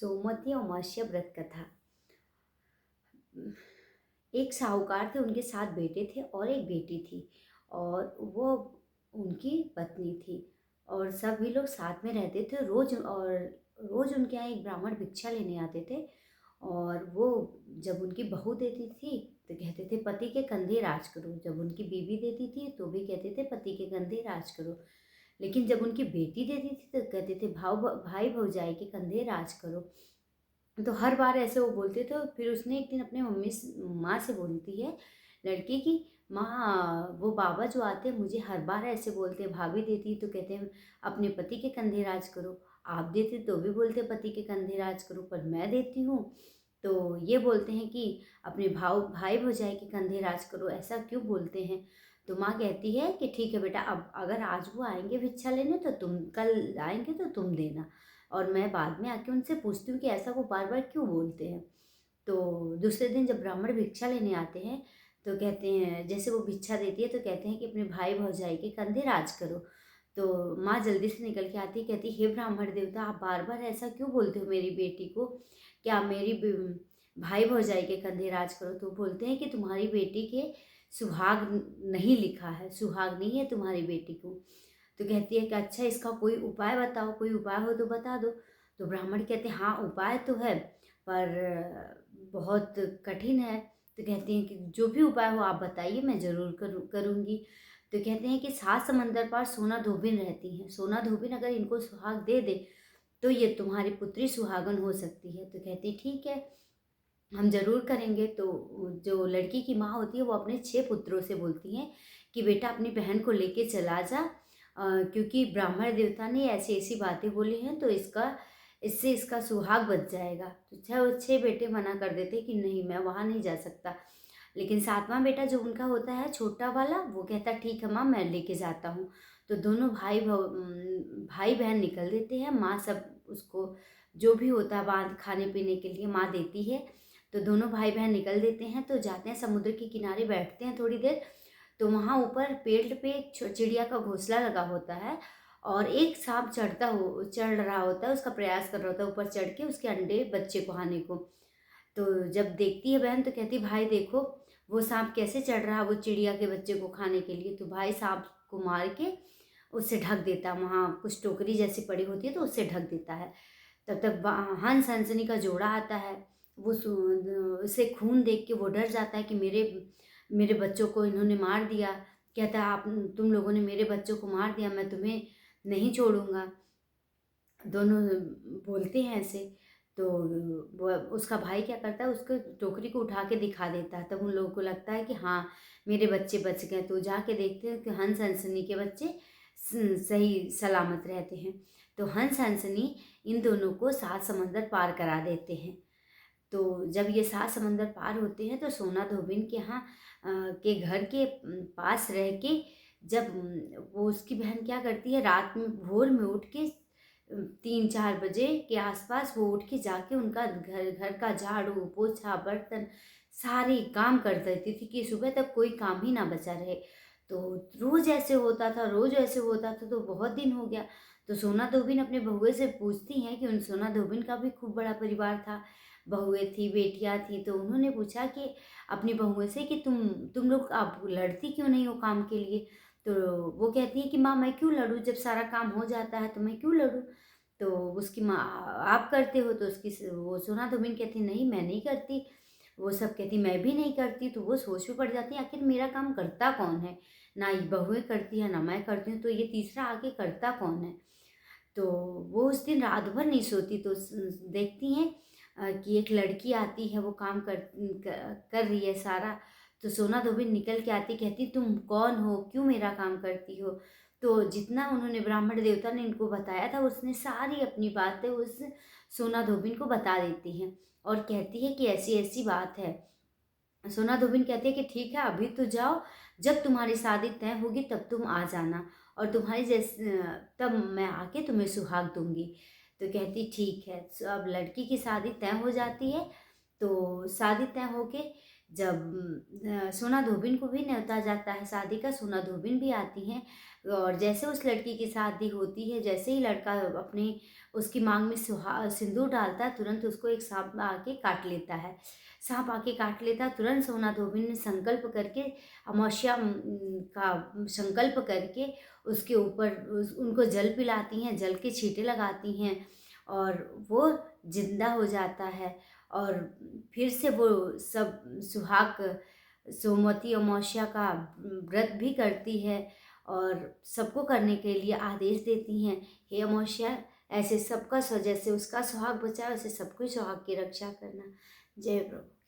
सोमवती अमावस्या व्रत कथा। एक साहूकार थे, उनके 7 बेटे थे और एक बेटी थी और वो उनकी पत्नी थी और सभी लोग साथ में रहते थे रोज़। और रोज़ उनके यहाँ एक ब्राह्मण भिक्षा लेने आते थे और वो जब उनकी बहू देती थी तो कहते थे पति के कंधे राज करो, जब उनकी बीवी देती थी तो भी कहते थे पति के कंधे राज करो, लेकिन जब उनकी बेटी देती थी तो कहते थे भाई भौजाई के कंधे राज करो। तो हर बार ऐसे वो बोलते थे। फिर उसने एक दिन अपने माँ से बोलती है लड़की की, माँ वो बाबा जो आते हैं मुझे हर बार ऐसे बोलते हैं, भाभी देती तो कहते हैं अपने पति के कंधे राज करो, आप देते तो भी बोलते पति के कंधे राज करो, पर मैं देती हूँ तो ये बोलते हैं कि अपने भाई भौजाई के कंधे राज करो, ऐसा क्यों बोलते हैं। तो माँ कहती है कि ठीक है बेटा, अब अगर आज वो आएंगे भिक्षा लेने तो तुम, कल आएंगे तो तुम देना, और मैं बाद में आके उनसे पूछती हूँ कि ऐसा वो बार बार क्यों बोलते हैं। तो दूसरे दिन जब ब्राह्मण भिक्षा लेने आते हैं तो कहते हैं, जैसे वो भिक्षा देती है तो कहते हैं कि अपने भाई भौजाई के कंधे राज करो। तो माँ जल्दी से निकल के आती है, कहती हे ब्राह्मण देवता, आप बार बार ऐसा क्यों बोलते हो मेरी बेटी को, क्या मेरी भाई भौजाई के कंधे राज करो। तो बोलते हैं कि तुम्हारी बेटी के सुहाग नहीं लिखा है, सुहाग नहीं है तुम्हारी बेटी को। तो कहती है कि अच्छा इसका कोई उपाय बताओ, कोई उपाय हो तो बता दो। तो ब्राह्मण कहते हैं हाँ उपाय तो है, पर बहुत कठिन है। तो कहती हैं कि जो भी उपाय हो आप बताइए, मैं ज़रूर करूँगी। तो कहते हैं कि 7 समंदर पार सोना धोबिन रहती हैं, सोना धोबिन अगर इनको सुहाग दे दे तो ये तुम्हारी पुत्री सुहागन हो सकती है। तो कहती ठीक है, हम ज़रूर करेंगे। तो जो लड़की की माँ होती है वो अपने 6 पुत्रों से बोलती हैं कि बेटा अपनी बहन को लेके चला जा, क्योंकि ब्राह्मण देवता ने ऐसी ऐसी बातें बोली हैं तो इससे इसका सुहाग बच जाएगा। तो 6 बेटे मना कर देते कि नहीं मैं वहाँ नहीं जा सकता, लेकिन 7वां बेटा जो उनका होता है छोटा वाला, वो कहता ठीक है माँ मैं लेके जाता हूँ। तो दोनों भाई बहन निकल देते हैं। माँ सब उसको जो भी होता है बांध खाने पीने के लिए माँ देती है। तो दोनों भाई बहन निकल देते हैं, तो जाते हैं समुद्र के किनारे बैठते हैं थोड़ी देर। तो वहाँ ऊपर पेड़ पे एक चिड़िया का घोंसला लगा होता है और एक सांप चढ़ रहा होता है, उसका प्रयास कर रहा होता है ऊपर चढ़ के उसके अंडे बच्चे को खाने को। तो जब देखती है बहन तो कहती भाई देखो वो सांप कैसे चढ़ रहा है वो चिड़िया के बच्चे को खाने के लिए। तो भाई सांप को मार के उससे ढक देता, वहाँ कुछ टोकरी जैसी पड़ी होती है तो उससे ढक देता है। तब तक हंस हंसनी का जोड़ा आता है, वो उसे खून देख के वो डर जाता है कि मेरे मेरे बच्चों को इन्होंने मार दिया। कहता है आप तुम लोगों ने मेरे बच्चों को मार दिया, मैं तुम्हें नहीं छोड़ूंगा। दोनों बोलते हैं ऐसे। तो वो उसका भाई क्या करता है, उसको टोकरी को उठा के दिखा देता है, तब उन लोगों को लगता है कि हाँ मेरे बच्चे बच गए। तो जाके देखते हैं कि हंस हंसनी के बच्चे सही सलामत रहते हैं। तो हंस हंसनी इन दोनों को 7 समंदर पार करा देते हैं। तो जब ये 7 समंदर पार होते हैं तो सोना धोबिन के यहाँ के घर के पास रह के, जब वो उसकी बहन क्या करती है रात में भोर में उठ के 3-4 बजे के आसपास वो उठ के जाके उनका घर का झाड़ू पोछा बर्तन सारे काम कर देती थी कि सुबह तक कोई काम ही ना बचा रहे। तो रोज़ ऐसे होता था, रोज़ ऐसे होता था। तो बहुत दिन हो गया। तो सोना धोबिन अपने बहुए से पूछती हैं कि उन सोना धोबिन का भी खूब बड़ा परिवार था, बहुएँ थी, बेटियाँ थी। तो उन्होंने पूछा कि अपनी बहुओं से कि तुम लोग आप लड़ती क्यों नहीं हो काम के लिए। तो वो कहती है कि माँ मैं क्यों लड़ूँ, जब सारा काम हो जाता है तो मैं क्यों लड़ूँ। तो उसकी माँ आप करते हो, तो वो सोना धोबिन कहती नहीं मैं नहीं करती। वो सब कहती मैं भी नहीं करती। तो वो सोच में पड़ जाती है आखिर मेरा काम करता कौन है, ना ये बहुएँ करती है ना मैं करती हूँ, तो ये तीसरा आके करता कौन है। तो वो उस दिन रात भर नहीं सोती। तो देखती हैं कि एक लड़की आती है, वो काम कर रही है सारा। तो सोना धोबिन निकल के आती, कहती तुम कौन हो, क्यों मेरा काम करती हो। तो जितना उन्होंने ब्राह्मण देवता ने इनको बताया था उसने सारी अपनी बातें उस सोना धोबिन को बता देती हैं और कहती है कि ऐसी ऐसी बात है। सोना धोबिन कहती है कि ठीक है अभी तो जाओ, जब तुम्हारी शादी तय होगी तब तुम आ जाना और तुम्हारी तब मैं आके तुम्हें सुहाग दूंगी। तो कहती ठीक है। अब लड़की की शादी तय हो जाती है। तो शादी तय होके जब सोना धोबिन को भी न्योता जाता है शादी का, सोना धोबिन भी आती हैं और जैसे उस लड़की की शादी होती है, जैसे ही लड़का अपनी उसकी मांग में सिंदूर डालता है, तुरंत उसको एक सांप आके काट लेता है। सांप आके काट लेता है, तुरंत सोना धोबिन ने संकल्प करके अमावस्या का संकल्प करके उसके ऊपर उनको जल पिलाती हैं, जल के छींटे लगाती हैं और वो जिंदा हो जाता है। और फिर से वो सब सुहाग सोमवती अमावस्या का व्रत भी करती है और सबको करने के लिए आदेश देती हैं, हे अमावस्या, ऐसे सबका जैसे उसका सुहाग बचा वैसे सबको सुहाग की रक्षा करना। जय प्रभु।